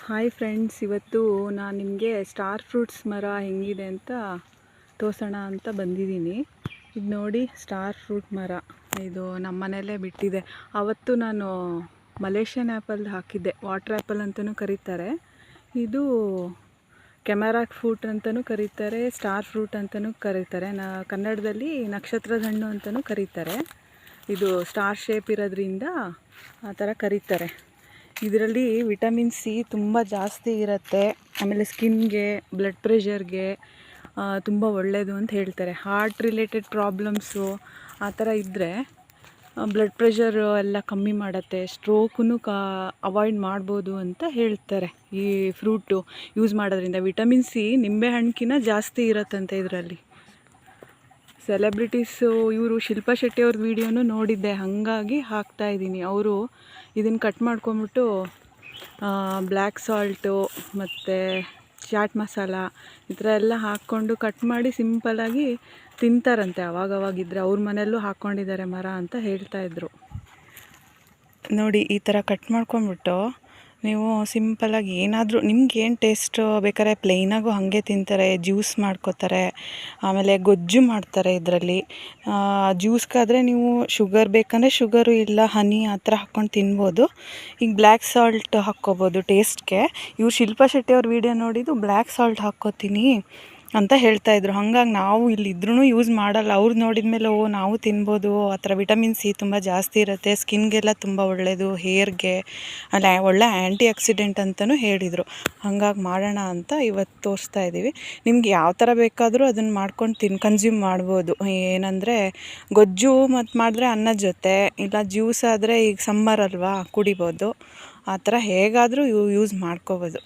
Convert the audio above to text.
Hi friends, ಇವತ್ತು ನಾನು ನಿಮಗೆ ಸ್ಟಾರ್ ಫ್ರೂಟ್ಸ್ ಮರ ಹೆಂಗಿದೆ ಅಂತ ತೋರಿಸೋಣ ಅಂತ ಬಂದಿದ್ದೀನಿ. ಇದು ನೋಡಿ, ಸ್ಟಾರ್ ಫ್ರೂಟ್ ಮರ ಇದು ನಮ್ಮ ಮನೆಯಲ್ಲೇ ಬಿಟ್ಟಿದೆ. ಆವತ್ತು ನಾನು ಮಲೇಷಿಯನ್ ಆ್ಯಪಲ್ ಹಾಕಿದ್ದೆ, ವಾಟರ್ ಆ್ಯಪಲ್ ಅಂತಲೂ ಕರೀತಾರೆ. ಇದು ಕೆಮರಾಕ್ ಫ್ರೂಟ್ ಅಂತಲೂ ಕರೀತಾರೆ, ಸ್ಟಾರ್ ಫ್ರೂಟ್ ಅಂತಲೂ ಕರೀತಾರೆ. ಕನ್ನಡದಲ್ಲಿ ನಕ್ಷತ್ರದ ಹಣ್ಣು ಅಂತಲೂ ಕರೀತಾರೆ. ಇದು ಸ್ಟಾರ್ ಶೇಪ್ ಇರೋದ್ರಿಂದ ಆ ಥರ ಕರೀತಾರೆ. ಇದರಲ್ಲಿ ವಿಟಮಿನ್ ಸಿ ತುಂಬ ಜಾಸ್ತಿ ಇರುತ್ತೆ. ಆಮೇಲೆ ಸ್ಕಿನ್ಗೆ, ಬ್ಲಡ್ ಪ್ರೆಷರ್ಗೆ ತುಂಬ ಒಳ್ಳೆಯದು ಅಂತ ಹೇಳ್ತಾರೆ. ಹಾರ್ಟ್ ರಿಲೇಟೆಡ್ ಪ್ರಾಬ್ಲಮ್ಸು ಆ ಥರ ಇದ್ದರೆ ಬ್ಲಡ್ ಪ್ರೆಷರು ಎಲ್ಲ ಕಮ್ಮಿ ಮಾಡುತ್ತೆ. ಸ್ಟ್ರೋಕನ್ನು ಅವಾಯ್ಡ್ ಮಾಡ್ಬೋದು ಅಂತ ಹೇಳ್ತಾರೆ. ಈ ಫ್ರೂಟು ಯೂಸ್ ಮಾಡೋದ್ರಿಂದ ವಿಟಮಿನ್ ಸಿ ನಿಂಬೆಹಣ್ಣಿನ ಜಾಸ್ತಿ ಇರುತ್ತಂತೆ ಇದರಲ್ಲಿ. ಸೆಲೆಬ್ರಿಟೀಸು ಇವರು ಶಿಲ್ಪಾ ಶೆಟ್ಟಿ ಅವ್ರದ್ದು ವೀಡಿಯೋನು ನೋಡಿದ್ದೆ, ಹಾಗಾಗಿ ಹಾಕ್ತಾಯಿದ್ದೀನಿ. ಅವರು ಇದನ್ನು ಕಟ್ ಮಾಡ್ಕೊಂಬಿಟ್ಟು ಬ್ಲ್ಯಾಕ್ ಸಾಲ್ಟು ಮತ್ತು ಚಾಟ್ ಮಸಾಲ ಈ ಥರ ಎಲ್ಲ ಹಾಕ್ಕೊಂಡು ಕಟ್ ಮಾಡಿ ಸಿಂಪಲ್ಲಾಗಿ ತಿಂತಾರಂತೆ. ಅವಾಗವಾಗಿದ್ದರೆ ಅವ್ರ ಮನೆಯಲ್ಲೂ ಹಾಕ್ಕೊಂಡಿದ್ದಾರೆ ಮರ ಅಂತ ಹೇಳ್ತಾಯಿದ್ರು. ನೋಡಿ, ಈ ಥರ ಕಟ್ ಮಾಡ್ಕೊಂಬಿಟ್ಟು ನೀವು ಸಿಂಪಲ್ಲಾಗಿ ಏನಾದರೂ ನಿಮ್ಗೆ ಏನು ಟೇಸ್ಟ್ ಬೇಕಾದ್ರೆ ಪ್ಲೇನಾಗೂ ಹಾಗೆ ತಿಂತಾರೆ, ಜ್ಯೂಸ್ ಮಾಡ್ಕೋತಾರೆ, ಆಮೇಲೆ ಗೊಜ್ಜು ಮಾಡ್ತಾರೆ. ಇದರಲ್ಲಿ ಜ್ಯೂಸ್ಗಾದರೆ ನೀವು ಶುಗರ್ ಬೇಕಂದರೆ ಶುಗರು ಇಲ್ಲ ಹನಿ ಆ ಥರ ಹಾಕ್ಕೊಂಡು ತಿನ್ಬೋದು. ಈಗ ಬ್ಲ್ಯಾಕ್ ಸಾಲ್ಟ್ ಹಾಕ್ಕೋಬೋದು ಟೇಸ್ಟ್ಗೆ. ಇವ್ರು ಶಿಲ್ಪಾ ಶೆಟ್ಟಿ ಅವ್ರ ವೀಡಿಯೋ ನೋಡಿದ್ದು ಬ್ಲ್ಯಾಕ್ ಸಾಲ್ಟ್ ಹಾಕ್ಕೋತೀನಿ ಅಂತ ಹೇಳ್ತಾಯಿದ್ರು. ಹಾಗಾಗಿ ನಾವು ಇಲ್ಲಿದ್ರೂ ಯೂಸ್ ಮಾಡಲ್ಲ. ಅವ್ರು ನೋಡಿದ ಮೇಲೆ ನಾವು ತಿನ್ಬೋದು. ಆ ಥರ ವಿಟಮಿನ್ ಸಿ ತುಂಬ ಜಾಸ್ತಿ ಇರುತ್ತೆ, ಸ್ಕಿನ್ಗೆಲ್ಲ ತುಂಬ ಒಳ್ಳೆಯದು, ಹೇರ್ಗೆ ಅಲ್ಲ ಒಳ್ಳೆ ಆ್ಯಂಟಿ ಆಕ್ಸಿಡೆಂಟ್ ಅಂತಲೂ ಹೇಳಿದರು. ಹಾಗಾಗಿ ಮಾಡೋಣ ಅಂತ ಇವತ್ತು ತೋರಿಸ್ತಾ ಇದ್ದೀವಿ. ನಿಮ್ಗೆ ಯಾವ ಥರ ಬೇಕಾದರೂ ಅದನ್ನು ಮಾಡ್ಕೊಂಡು ಕನ್ಸ್ಯೂಮ್ ಮಾಡ್ಬೋದು. ಏನಂದರೆ ಗೊಜ್ಜು ಮತ್ತು ಮಾಡಿದ್ರೆ ಅನ್ನದ ಜೊತೆ, ಇಲ್ಲ ಜ್ಯೂಸ್ ಆದರೆ ಈಗ ಸಮ್ಮರ್ ಅಲ್ವಾ ಕುಡಿಬೋದು. ಆ ಥರ ಹೇಗಾದರೂ ಯೂಸ್ ಮಾಡ್ಕೋಬೋದು.